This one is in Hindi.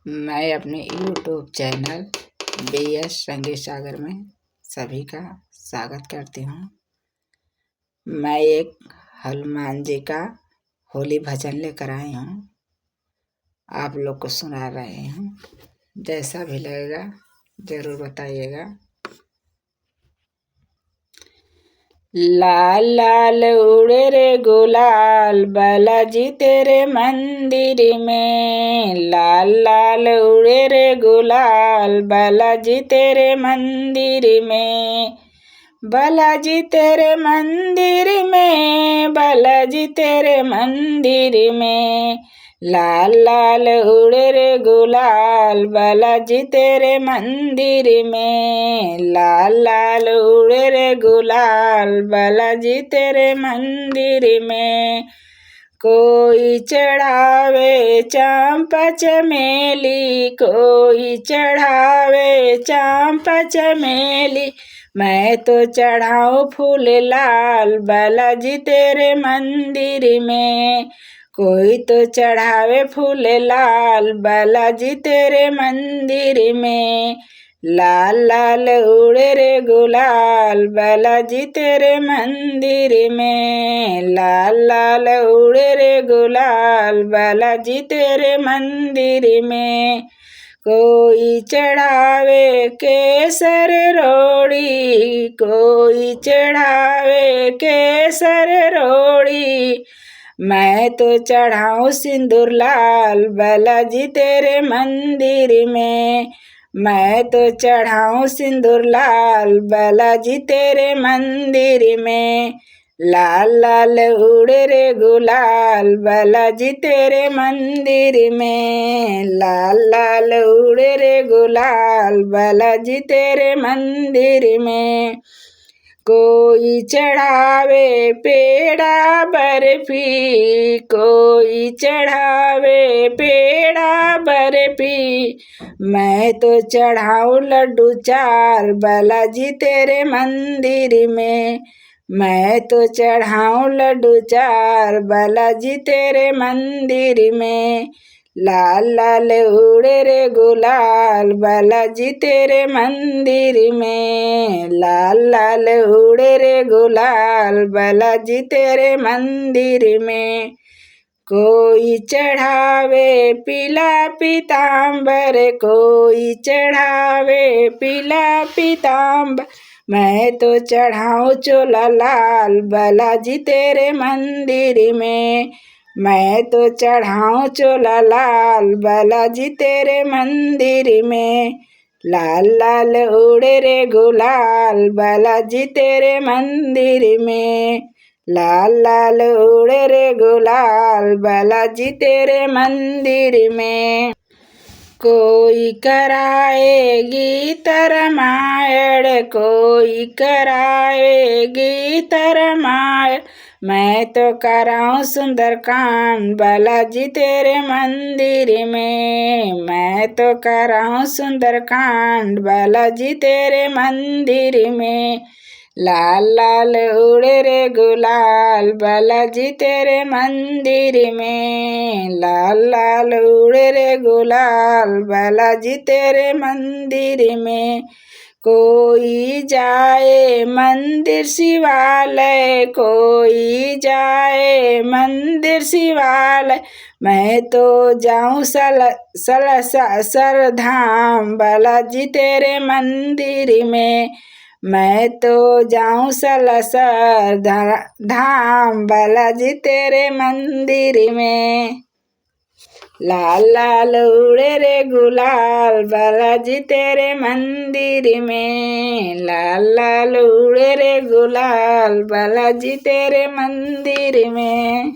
मैं अपने यूट्यूब चैनल BS संगीत सागर में सभी का स्वागत करती हूँ। मैं एक हनुमान जी का होली भजन लेकर आई हूँ, आप लोग को सुना रही हूँ। जैसा भी लगेगा जरूर बताइएगा। लाल लाल उड़े रे गुलाल बालाजी तेरे मंदिर में, लाल लाल उड़े रे गुलाल बालाजी तेरे मंदिर में, बालाजी तेरे मंदिर में, बालाजी तेरे मंदिर में, लाल लाल उड़े रे गुलाल बालाजी तेरे मंदिर में, लाल लाल उड़े रे गुलाल बालाजी तेरे मंदिर में। कोई चढ़ावे चंपा चमेली, कोई चढ़ावे चंपा चमेली, मैं तो चढ़ाऊं फूल लाल बालाजी तेरे मंदिर में। कोई तो चढ़ावे फूल लाल बालाजी तेरे मंदिर में, लाल लाल उड़े रे गुलाल बालाजी तेरे मंदिर में, लाल लाल उड़े रे गुलाल बालाजी तेरे मंदिर में। कोई चढ़ावे केसर रोड़ी, कोई चढ़ावे केसर रोड़ी, मैं तो चढ़ाऊं सिंदूर लाल बालाजी तेरे मंदिर में, मैं तो चढ़ाऊं सिंदूर लाल बालाजी तेरे मंदिर में, लाल लाल उड़े रे गुलाल बालाजी तेरे मंदिर में, लाल लाल उड़े रे गुलाल बालाजी तेरे मंदिर में। कोई चढ़ावे पेड़ा बर्फी, कोई चढ़ावे पेड़ा बर्फी, मैं तो चढ़ाऊं लड्डू चार बालाजी तेरे मंदिर में, मैं तो चढ़ाऊं लड्डू चार बालाजी तेरे मंदिर में, लाल लाल उड़े रे गुलाल बालाजी तेरे मंदिर में, लाल लाल उड़े रे गुलाल बालाजी तेरे मंदिर में। कोई चढ़ावे पीला पीताम्बर, कोई चढ़ावे पीला पीताम्बर, मैं तो चढ़ाऊं चोला लाल बालाजी तेरे मंदिर में, मैं तो चढ़ाऊं चोला लाल बालाजी तेरे मंदिर में, लाल लाल उड़े रे गुलाल बालाजी तेरे मंदिर में, लाल लाल उड़े रे गुलाल बालाजी तेरे मंदिर में। कोई कराएगी रामायण, कोई कराएगी रामायण, मैं तो कराऊं सुंदरकांड बालाजी तेरे मंदिर में, मैं तो कराऊं सुंदरकांड बालाजी तेरे मंदिर में, लाल लाल उड़े रे गुलाल बालाजी तेरे मंदिर में, लाल लाल उड़े रे गुलाल बालाजी तेरे मंदिर में। कोई जाए मंदिर शिवालय, कोई जाए मंदिर शिवालय, मैं तो जाऊं सलसर धाम बालाजी तेरे मंदिर में, मैं तो जाऊं सलसर धाम बालाजी तेरे मंदिर में, लाल लाल उड़े रे गुलाल बालाजी तेरे मंदिर में, लाल लाल उड़े रे गुलाल बालाजी तेरे मंदिर में।